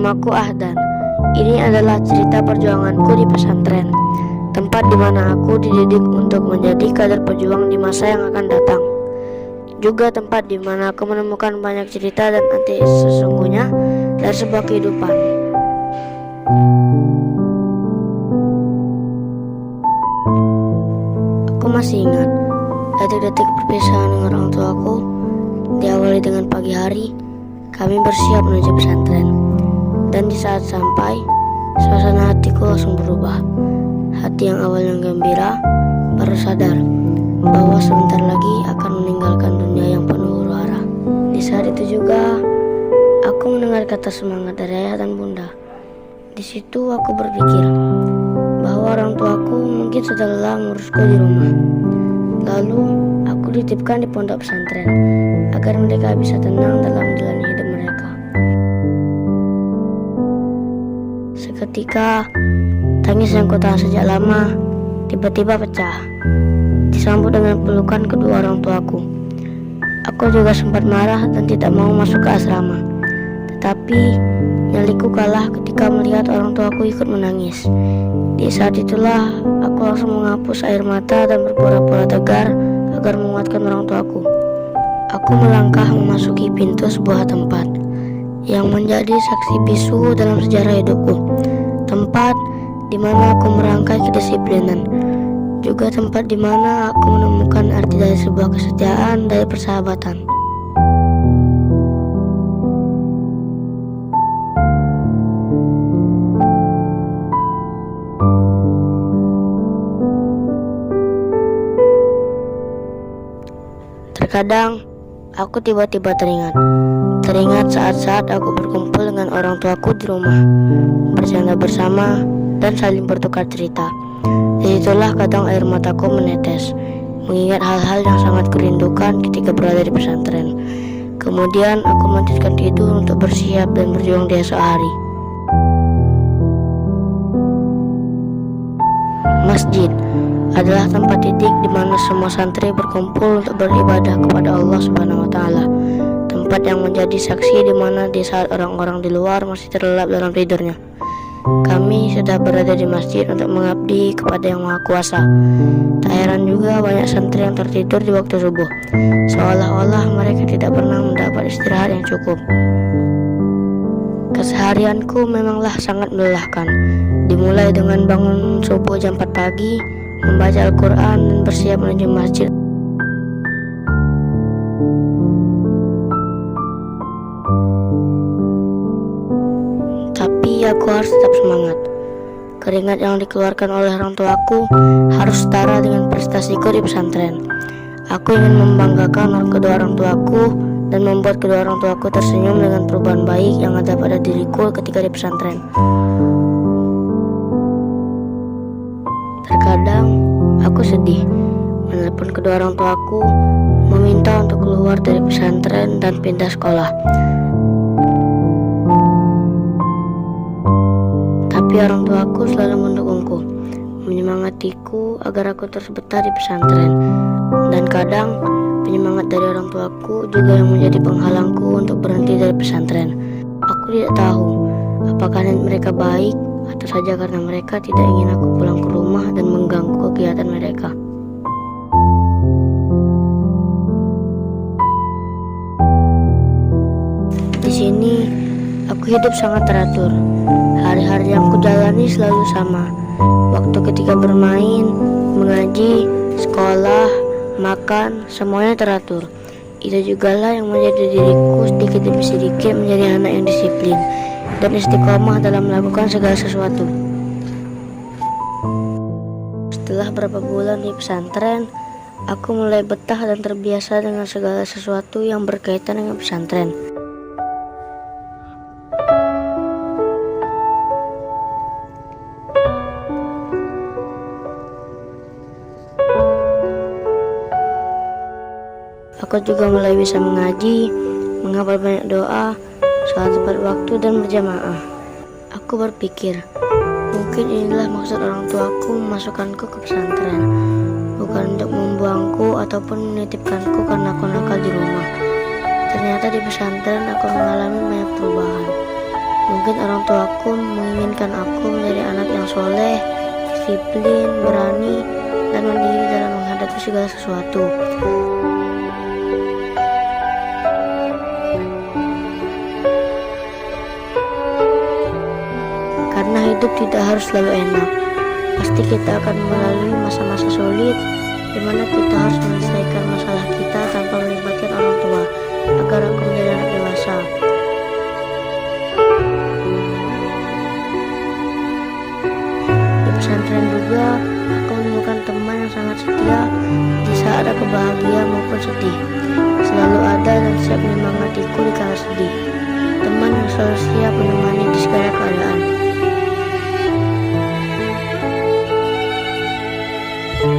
Namaku Ahdan. Ini adalah cerita perjuanganku di pesantren, tempat di mana aku dididik untuk menjadi kader pejuang di masa yang akan datang. Juga tempat di mana aku menemukan banyak cerita dan arti sesungguhnya dari sebuah kehidupan. Aku masih ingat detik-detik perpisahan dengan orang tuaku. Diawali dengan pagi hari, kami bersiap menuju pesantren. Dan di saat sampai, suasana hatiku langsung berubah. Hati yang awalnya gembira baru sadar bahwa sebentar lagi akan meninggalkan dunia yang penuh huru-hara. Di saat itu juga, aku mendengar kata semangat dari ayah dan bunda. Di situ aku berpikir bahwa orang tuaku mungkin sudah lelah mengurusku di rumah. Lalu aku dititipkan di pondok pesantren agar mereka bisa tenang dalam menjalani hidup mereka. Seketika, tangis yang kutahan sejak lama tiba-tiba pecah, disambut dengan pelukan kedua orang tuaku. Aku juga sempat marah dan tidak mau masuk ke asrama. Tetapi nyaliku kalah ketika melihat orang tuaku ikut menangis. Di saat itulah aku langsung menghapus air mata dan berpura-pura tegar agar menguatkan orang tuaku. Aku melangkah memasuki pintu sebuah tempat yang menjadi saksi bisu dalam sejarah hidupku. Tempat di mana aku merangkai kedisiplinan. Juga tempat di mana aku menemukan arti dari sebuah kesetiaan dari persahabatan. Terkadang, aku tiba-tiba teringat saat-saat aku berkumpul dengan orang tuaku di rumah, bercanda bersama, dan saling bertukar cerita. Disitulah kadang air mataku menetes, mengingat hal-hal yang sangat kurindukan ketika berada di pesantren. Kemudian aku melanjutkan tidur untuk bersiap dan berjuang di esok hari. Masjid adalah tempat titik di mana semua santri berkumpul untuk beribadah kepada Allah Subhanahu wa Ta'ala. Tempat yang menjadi saksi di mana di saat orang-orang di luar masih terlelap dalam tidurnya, kami sudah berada di masjid untuk mengabdi kepada Yang Maha Kuasa. Tak heran juga banyak santri yang tertidur di waktu subuh, seolah-olah mereka tidak pernah mendapat istirahat yang cukup. Keseharianku memanglah sangat melelahkan. Dimulai dengan bangun subuh jam 4 pagi, membaca Al-Quran dan bersiap menuju masjid. Tapi aku harus tetap semangat. Keringat yang dikeluarkan oleh orang tuaku harus setara dengan prestasiku di pesantren. Aku ingin membanggakan kedua orang tuaku dan membuat kedua orang tuaku tersenyum dengan perubahan baik yang ada pada diriku ketika di pesantren. Terkadang aku sedih menelepon kedua orang tuaku meminta untuk keluar dari pesantren dan pindah sekolah. Tapi orang tuaku selalu mendukungku, menyemangatiku agar aku terus betah di pesantren. Dan kadang penyemangat dari orang tuaku juga yang menjadi penghalangku untuk berhenti dari pesantren. Aku tidak tahu apakah niat mereka baik atau saja karena mereka tidak ingin aku pulang ke rumah dan mengganggu kegiatan mereka. Di sini aku hidup sangat teratur. Hari-hari yang kujalani selalu sama. Waktu ketika bermain, mengaji, sekolah, makan, semuanya teratur. Itu jugalah yang menjadi diriku sedikit demi sedikit menjadi anak yang disiplin dan istiqomah dalam melakukan segala sesuatu. Setelah beberapa bulan di pesantren, aku mulai betah dan terbiasa dengan segala sesuatu yang berkaitan dengan pesantren. Aku juga mulai bisa mengaji, menghafal banyak doa, sholat tepat waktu dan berjamaah. Aku berpikir, mungkin inilah maksud orang tuaku memasukkanku ke pesantren, bukan untuk membuangku ataupun menitipkanku karena aku nakal di rumah. Ternyata di pesantren aku mengalami banyak perubahan. Mungkin orang tuaku menginginkan aku menjadi anak yang soleh, disiplin, berani, dan mandiri dalam menghadapi segala sesuatu. Karena hidup tidak harus selalu enak. Pasti kita akan melalui masa-masa sulit, di mana kita harus menyelesaikan masalah kita tanpa melibatkan orang tua, agar aku menjadi anak dewasa. Di pesantren juga, aku menemukan teman yang sangat setia di saat aku bahagia maupun sedih. Selalu ada dan siap menyemangatiku di kala sedih. Teman yang selalu siap menemani di segala keadaan.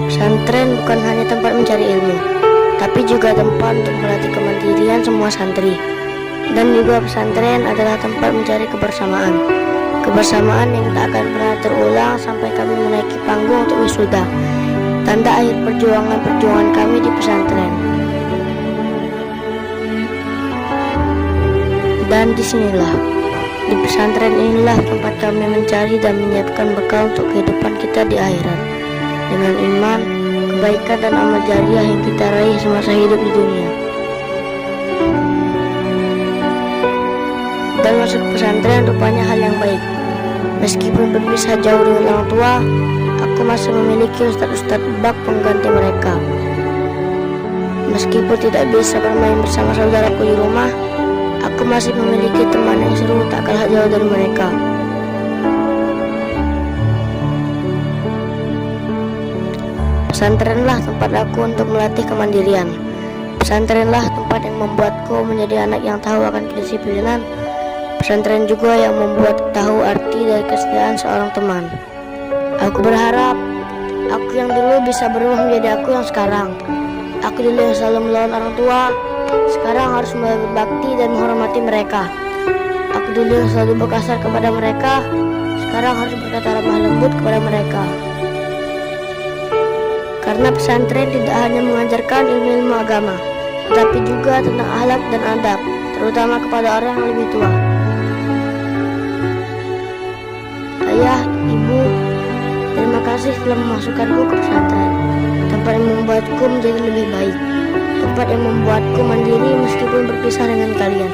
Pesantren bukan hanya tempat mencari ilmu, tapi juga tempat untuk melatih kemandirian semua santri. Dan juga pesantren adalah tempat mencari kebersamaan. Kebersamaan yang tak akan pernah terulang sampai kami menaiki panggung untuk wisuda. Tanda akhir perjuangan kami di pesantren. Dan disinilah, di pesantren inilah tempat kami mencari dan menyiapkan bekal untuk kehidupan kita di akhirat. Dengan iman, kebaikan dan amal jariah yang kita raih semasa hidup di dunia. Dan masuk pesantren rupanya hal yang baik. Meskipun berpisah jauh dengan orang tua, aku masih memiliki ustadz-ustadz bak pengganti mereka. Meskipun tidak bisa bermain bersama saudaraku di rumah, aku masih memiliki teman yang seru tak kalah jauh dari mereka. Pesantrenlah tempat aku untuk melatih kemandirian. Pesantrenlah tempat yang membuatku menjadi anak yang tahu akan kedisiplinan. Pesantren juga yang membuat tahu arti dari kesetiaan seorang teman. Aku berharap aku yang dulu bisa berubah menjadi aku yang sekarang. Aku dulu yang selalu melawan orang tua, sekarang harus berbakti dan menghormati mereka. Aku dulu yang selalu berkasar kepada mereka, sekarang harus berkata lemah lembut kepada mereka. Karena pesantren tidak hanya mengajarkan ilmu-ilmu agama, tetapi juga tentang akhlak dan adab, terutama kepada orang yang lebih tua. Ayah, ibu, terima kasih telah memasukkanku ke pesantren, tempat yang membuatku menjadi lebih baik, tempat yang membuatku mandiri meskipun berpisah dengan kalian.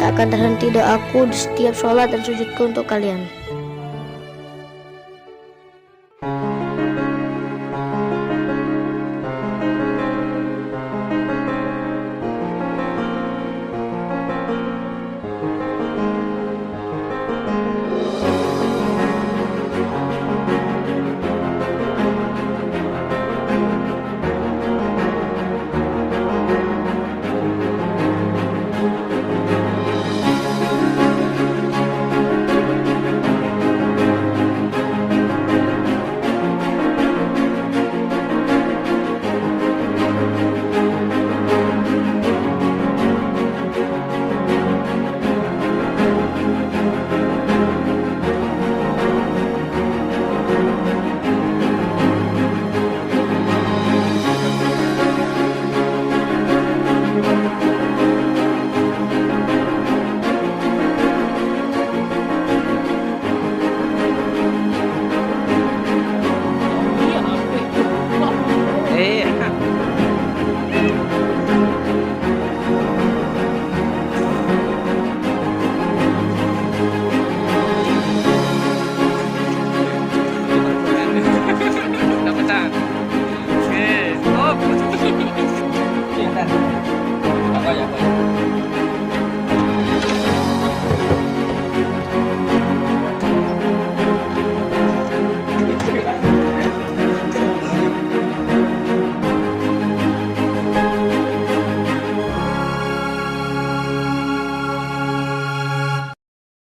Tak akan terhenti doaku di setiap sholat dan sujudku untuk kalian.